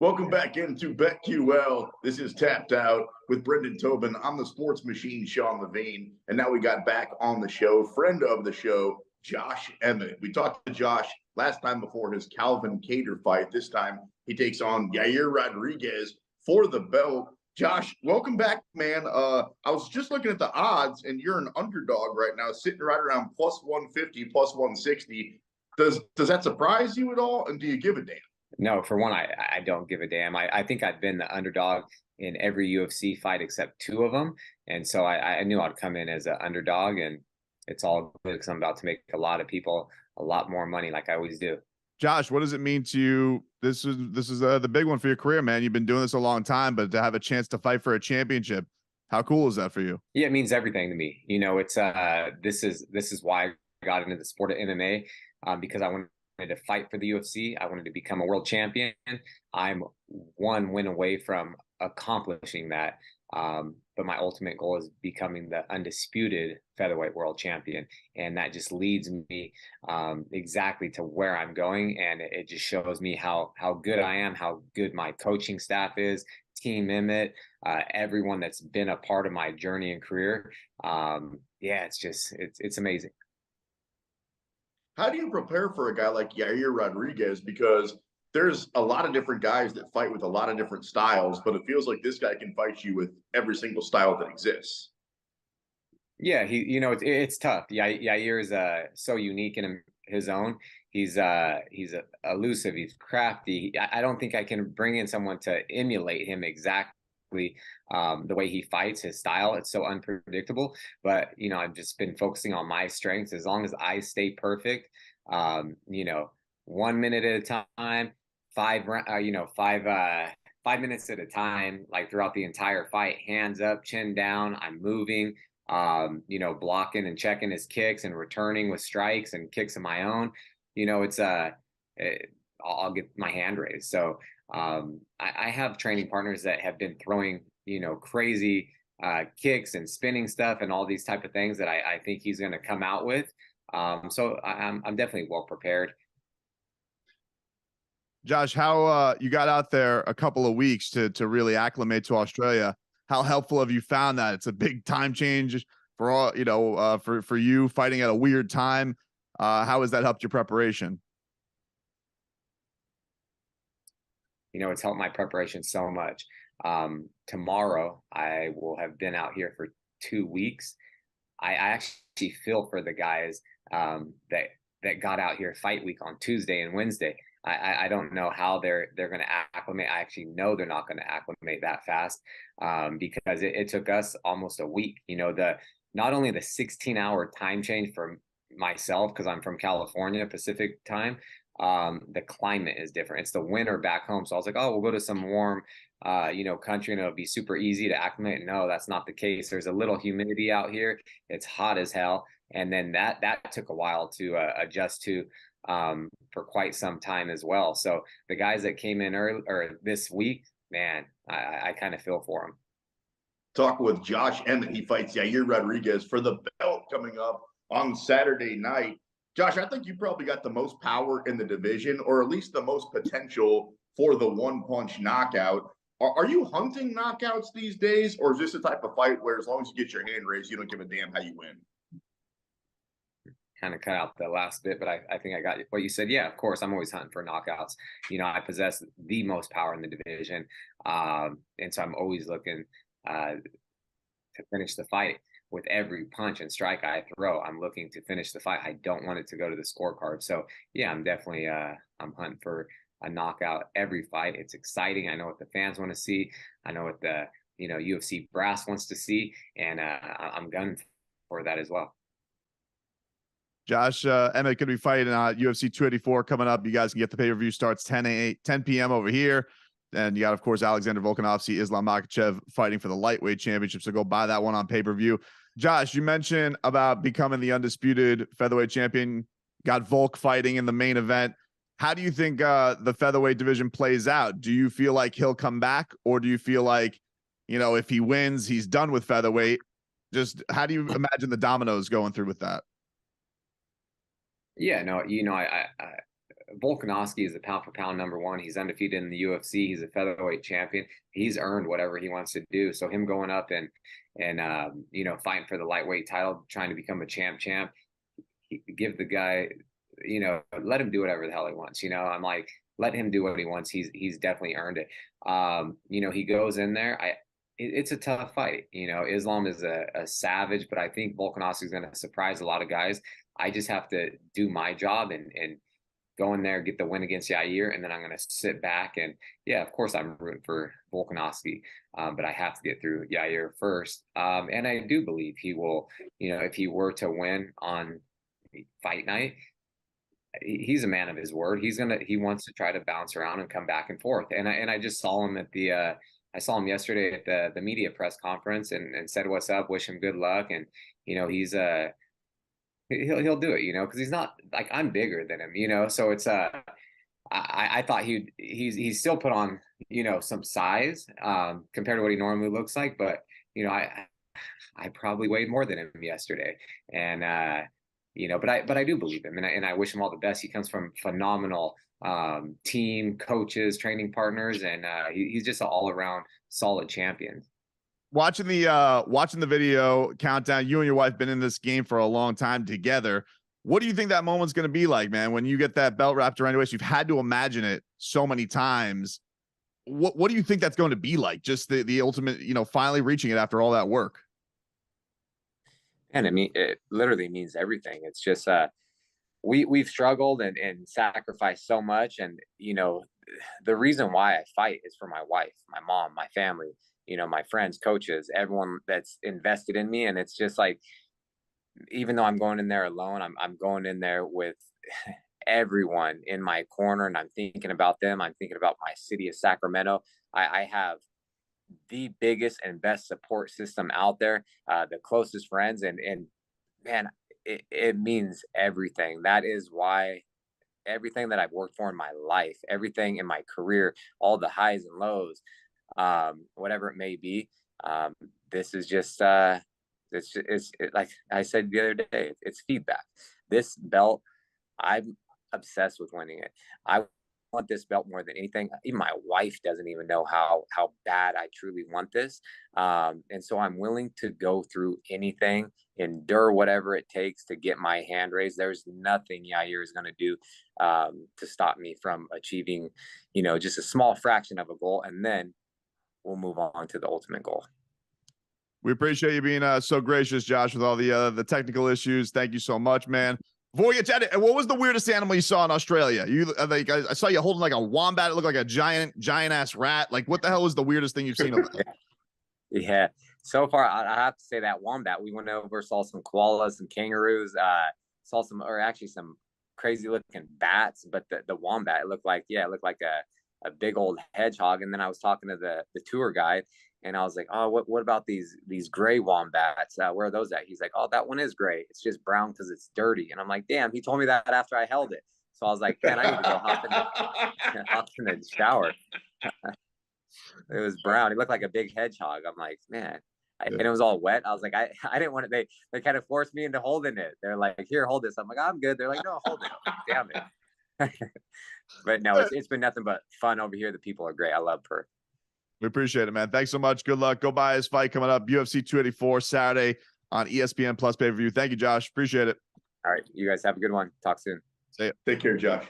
Welcome back into BetQL. This is Tapped Out with Brendan Tobin. I'm the sports machine, Sean Levine. And now we got back on the show, friend of the show, Josh Emmett. We talked to Josh last time before his Calvin Kattar fight. This time he takes on Yair Rodriguez for the belt. Josh, welcome back, man. I was just looking at the odds, and you're an underdog right now, sitting right around plus 150, plus 160. Does that surprise you at all? And do you give a damn? No, for one, I don't give a damn. I think I've been the underdog in every UFC fight except two of them. And so I knew I'd come in as an underdog, and it's all good because I'm about to make a lot of people a lot more money like I always do. Josh, what does it mean to you? This is the big one for your career, man. You've been doing this a long time, but to have a chance to fight for a championship, how cool is that for you? Yeah, it means everything to me. You know, it's this is why I got into the sport of MMA, because I wanted to fight for the UFC. I wanted to become a world champion. I'm one win away from accomplishing that. But my ultimate goal is becoming the undisputed featherweight world champion. And that just leads me exactly to where I'm going. And it just shows me how good I am, how good my coaching staff is, Team Emmett, everyone that's been a part of my journey and career. Yeah, it's amazing. How do you prepare for a guy like Yair Rodriguez? Because there's a lot of different guys that fight with a lot of different styles, but it feels like this guy can fight you with every single style that exists. Yeah, it's tough. Yair is so unique in his own. He's elusive. He's crafty. I don't think I can bring in someone to emulate him exactly the way he fights, his style. It's so unpredictable. But I've just been focusing on my strengths. As long as I stay perfect, 1 minute at a time, 5 minutes at a time, like throughout the entire fight, hands up, chin down. I'm moving, blocking and checking his kicks and returning with strikes and kicks of my own. I'll get my hand raised. So I have training partners that have been throwing, crazy kicks and spinning stuff and all these type of things that I think he's going to come out with. So I'm definitely well prepared. Josh, how you got out there a couple of weeks to really acclimate to Australia? How helpful have you found that? It's a big time change for all, for you fighting at a weird time. How has that helped your preparation? It's helped my preparation so much. Tomorrow I will have been out here for 2 weeks. I actually feel for the guys that got out here fight week on Tuesday and Wednesday. I don't know how they're going to acclimate. I actually know they're not going to acclimate that fast because it took us almost a week. Not only the 16-hour time change for myself, because I'm from California, Pacific time, the climate is different. It's the winter back home. So I was like, oh, we'll go to some warm, country and it'll be super easy to acclimate. No, that's not the case. There's a little humidity out here. It's hot as hell. And then that took a while to adjust to for quite some time as well. So the guys that came in early or this week, man, I kind of feel for them. Talk with Josh Emmett. He fights Yair Rodriguez for the belt coming up on Saturday night. Josh, I think you probably got the most power in the division, or at least the most potential for the one-punch knockout. Are you hunting knockouts these days, or is this the type of fight where as long as you get your hand raised, you don't give a damn how you win? Kind of cut out the last bit, but I think I got what you said. Yeah, of course, I'm always hunting for knockouts. I possess the most power in the division, and so I'm always looking to finish the fight. With every punch and strike I throw, I'm looking to finish the fight. I don't want it to go to the scorecard. So yeah, I'm definitely I'm hunting for a knockout every fight. It's exciting. I know what the fans want to see. I know what the UFC brass wants to see, and I'm gunning for that as well. Josh Emmett could be fighting UFC 284 coming up. You guys can get the pay-per-view starts 10 p.m. over here. And you got, of course, Alexander Volkanovski, Islam Makhachev fighting for the lightweight championship. So go buy that one on pay-per-view. Josh, you mentioned about becoming the undisputed featherweight champion. Got Volk fighting in the main event. How do you think the featherweight division plays out? Do you feel like he'll come back, or do you feel like, if he wins, he's done with featherweight? Just how do you imagine the dominoes going through with that? Yeah, no, Volkanovski is the pound for pound #1. He's undefeated in the UFC. He's a featherweight champion. He's earned whatever he wants to do. So him going up and you know, fighting for the lightweight title, trying to become a champ, give the guy, you know, let him do whatever the hell he wants. You know, I'm like, let him do what he wants. He's definitely earned it. You know, he goes in there. It's a tough fight. You know, Islam is a savage, but I think Volkanovski is going to surprise a lot of guys. I just have to do my job and go in there, get the win against Yair, and then I'm going to sit back and, yeah, of course I'm rooting for Volkanovski, but I have to get through Yair first. And I do believe he will, you know, if he were to win on fight night, he's a man of his word. He wants to try to bounce around and come back and forth. And I just saw him at I saw him yesterday at the media press conference and said, what's up, wish him good luck. And, you know, he'll do it, you know, because he's not like, I'm bigger than him, you know. So it's I thought he's still put on, you know, some size compared to what he normally looks like, but you know, I probably weighed more than him yesterday, and you know, but I do believe him, and I wish him all the best. He comes from phenomenal team, coaches, training partners, and he's just an all around solid champion. Watching the video countdown, you and your wife been in this game for a long time together. What do you think that moment's going to be like, man? When you get that belt wrapped around your waist, you've had to imagine it so many times. What do you think that's going to be like? Just the ultimate, you know, finally reaching it after all that work. And I mean, it literally means everything. It's just we've struggled and sacrificed so much, and you know, the reason why I fight is for my wife, my mom, my family, you know, my friends, coaches, everyone that's invested in me. And it's just like, even though I'm going in there alone, I'm going in there with everyone in my corner, and I'm thinking about them. I'm thinking about my city of Sacramento. I have the biggest and best support system out there, the closest friends, and man, it means everything. That is why everything that I've worked for in my life, everything in my career, all the highs and lows, whatever it may be, this is just it's like I said the other day, it's feedback. This belt, I'm obsessed with winning it. I want this belt more than anything. Even my wife doesn't even know how bad I truly want this, and so I'm willing to go through anything, endure whatever it takes to get my hand raised. There's nothing Yair is going to do to stop me from achieving, you know, just a small fraction of a goal, and then we'll move on to the ultimate goal. We appreciate you being so gracious, Josh, with all the technical issues. Thank you so much, man. Before we get to it, what was the weirdest animal you saw in Australia? I saw you holding like a wombat. It looked like a giant ass rat. Like, what the hell was the weirdest thing you've seen over there? Yeah, so far I have to say that wombat. We went over, saw some koalas, some kangaroos, saw some crazy looking bats, but the wombat, it looked like a big old hedgehog. And then I was talking to the tour guide, and I was like, oh, what about these gray wombats? Where are those at? He's like, oh, that one is gray. It's just brown because it's dirty. And I'm like, damn, he told me that after I held it. So I was like, man, I need to go hop in the shower. It was brown. It looked like a big hedgehog. I'm like, man. And it was all wet. I was like, I didn't want it. They kind of forced me into holding it. They're like, here, hold this. I'm like, I'm good. They're like, no, hold it. Like, damn it. But no, it's been nothing but fun over here. The people are great. I love Perth. We appreciate it, man. Thanks so much. Good luck. Go buy his fight coming up, UFC 284 Saturday on ESPN Plus pay-per-view. Thank you, Josh. Appreciate it. All right. You guys have a good one. Talk soon. See ya. Take care, Josh.